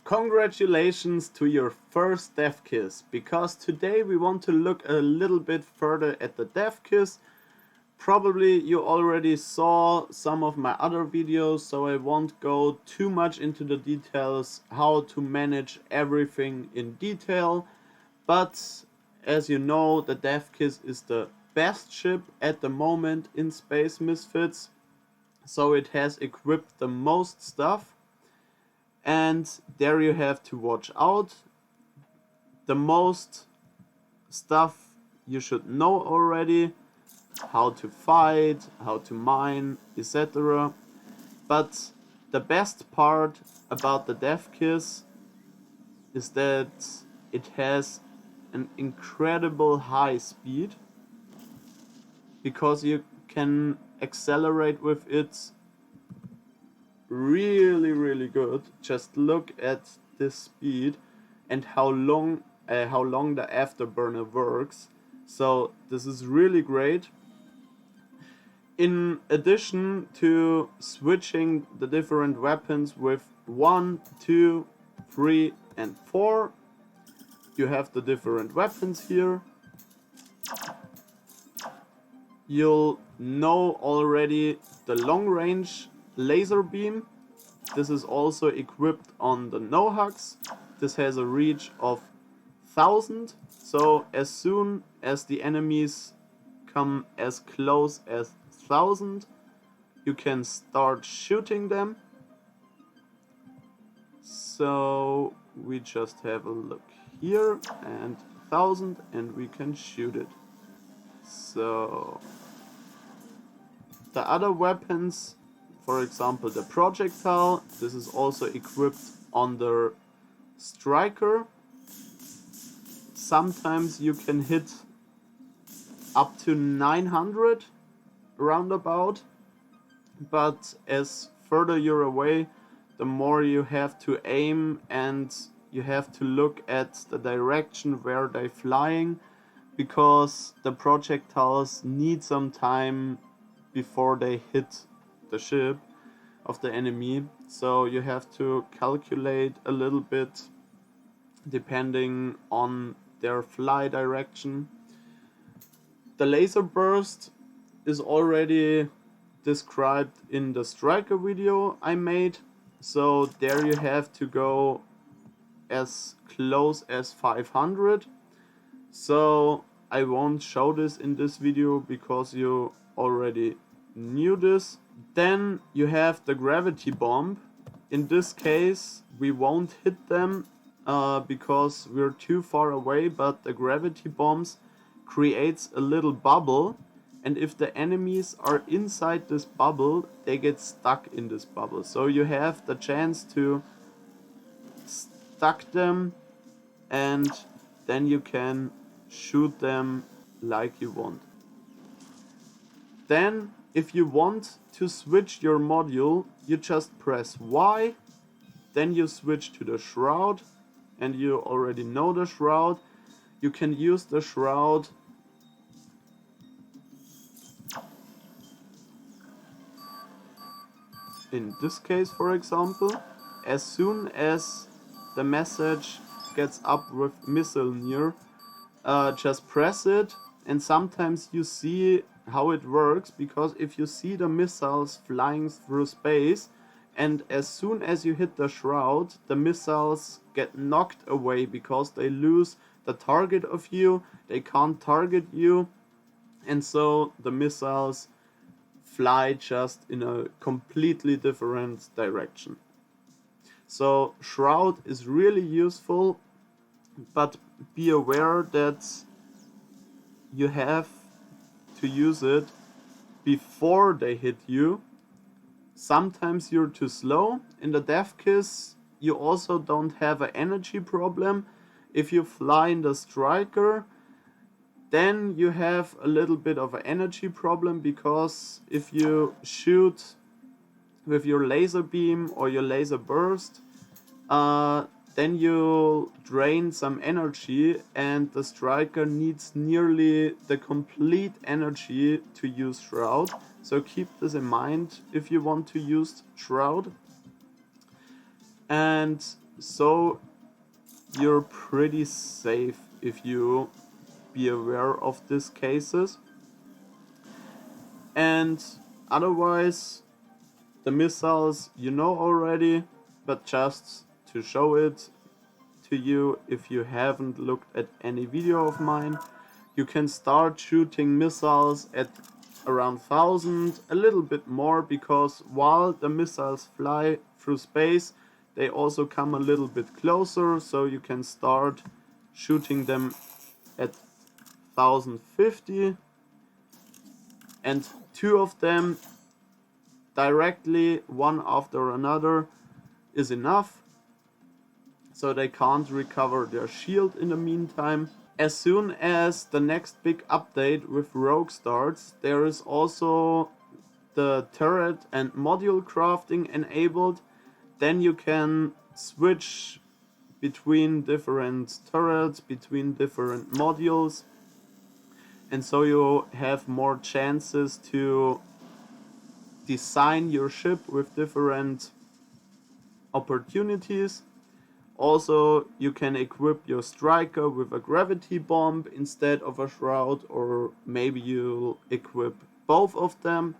Congratulations to your first Dev Kiss, because today we want to look a little bit further at the Dev Kiss. Probably you already saw some of my other videos, so I won't go too much into the details how to manage everything in detail. But as you know, the Dev Kiss is the best ship at the moment in Space Misfits, so it has equipped the most stuff. And there you have to watch out. The most stuff you should know already, how to fight, how to mine, etc. But the best part about the Dev Kiss is that it has an incredible high speed, because you can accelerate with it really good. Just look at this speed and how long the afterburner works. So this is really great. In addition to switching the different weapons with 1, 2, 3 and 4, you have the different weapons here. You'll know already the long range laser beam. This is also equipped on the Nohax. This has a reach of 1000, so as soon as the enemies come as close as 1000, you can start shooting them. So we just have a look here, and 1000, and we can shoot it. So the other weapons, for example the projectile, this is also equipped on the Striker. Sometimes you can hit up to 900 roundabout, but as further you're away, the more you have to aim and you have to look at the direction where they're flying, because the projectiles need some time before they hit the ship of the enemy. So you have to calculate a little bit depending on their fly direction. The laser burst is already described in the Striker video I made, so there you have to go as close as 500. So I won't show this in this video because you already knew this. Then you have the gravity bomb. In this case we won't hit them because we're too far away, but the gravity bombs creates a little bubble, and if the enemies are inside this bubble, they get stuck in this bubble. So you have the chance to stuck them, and then you can shoot them like you want. Then if you want to switch your module, you just press Y, then you switch to the Shroud, and you already know the Shroud. You can use the Shroud in this case, for example. As soon as the message gets up with missile near, just press it, and sometimes you see how it works, because if you see the missiles flying through space, and as soon as you hit the Shroud, the missiles get knocked away because they lose the target of you, they can't target you, and so the missiles fly just in a completely different direction. So Shroud is really useful, but be aware that you have to use it before they hit you. Sometimes you're too slow. In the Dev Kiss you also don't have an energy problem. If you fly in the Striker, then you have a little bit of an energy problem, because if you shoot with your laser beam or your laser burst, then you drain some energy, and the Striker needs nearly the complete energy to use Shroud. So keep this in mind if you want to use Shroud. And So you're pretty safe if you be aware of these cases. And otherwise, the missiles you know already, but just to show it to you, if you haven't looked at any video of mine, you can start shooting missiles at around 1000, a little bit more, because while the missiles fly through space, they also come a little bit closer, so you can start shooting them at 1050, and 2 of them directly, one after another, is enough, so they can't recover their shield in the meantime. As soon as the next big update with Rogue starts, there is also the turret and module crafting enabled. Then you can switch between different turrets, between different modules, and so you have more chances to design your ship with different opportunities. Also, you can equip your striker with a gravity bomb instead of a shroud, or maybe you'll equip both of them.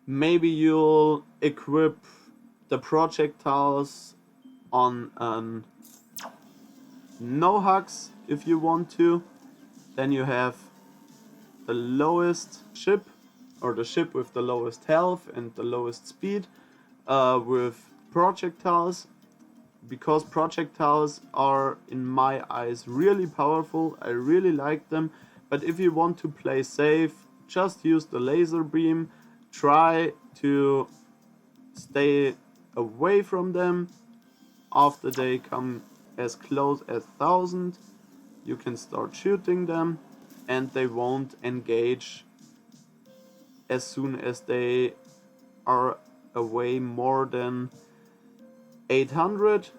Maybe you'll equip the projectiles on no-hugs if you want to. Then you have the lowest ship, or the ship with the lowest health and the lowest speed, with projectiles. Because projectiles are, in my eyes, really powerful. I really like them. But if you want to play safe, just use the laser beam. Try to stay away from them. After they come as close as 1000, you can start shooting them, and they won't engage as soon as they are away more than 800,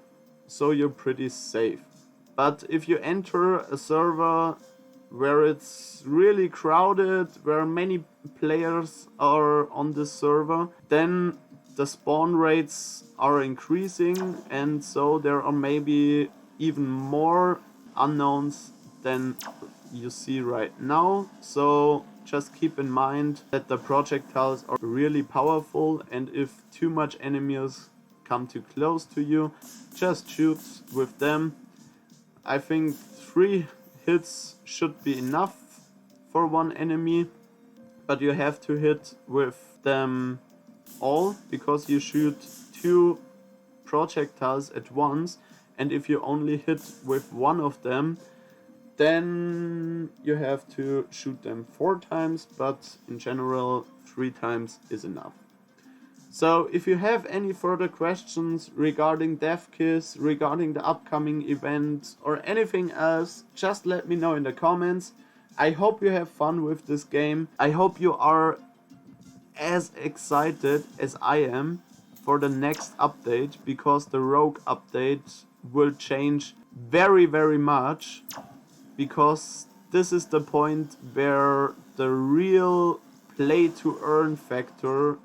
so you're pretty safe. But if you enter a server where it's really crowded, where many players are on this server, then the spawn rates are increasing, and so there are maybe even more unknowns than you see right now. So just keep in mind that the projectiles are really powerful, and if too much enemies come too close to you, just shoot with them. I think 3 hits should be enough for one enemy, but you have to hit with them all, because you shoot 2 projectiles at once, and if you only hit with one of them, then you have to shoot them 4 times, but in general 3 times is enough. So if you have any further questions regarding DevKiss, regarding the upcoming event, or anything else, just let me know in the comments. I hope you have fun with this game. I hope you are as excited as I am for the next update, because the Rogue update will change very, very much, because this is the point where the real play to earn factor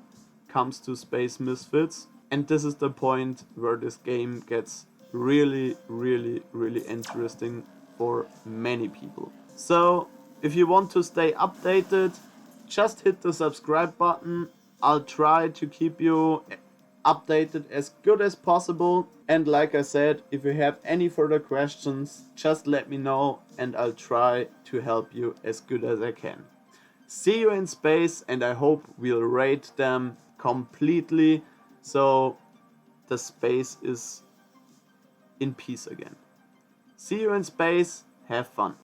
comes to Space Misfits, and this is the point where this game gets really, really, really interesting for many people. So if you want to stay updated, just hit the subscribe button. I'll try to keep you updated as good as possible, and like I said, if you have any further questions, just let me know and I'll try to help you as good as I can. See you in space, and I hope we'll raid them completely, so the space is in peace again. See you in space, have fun.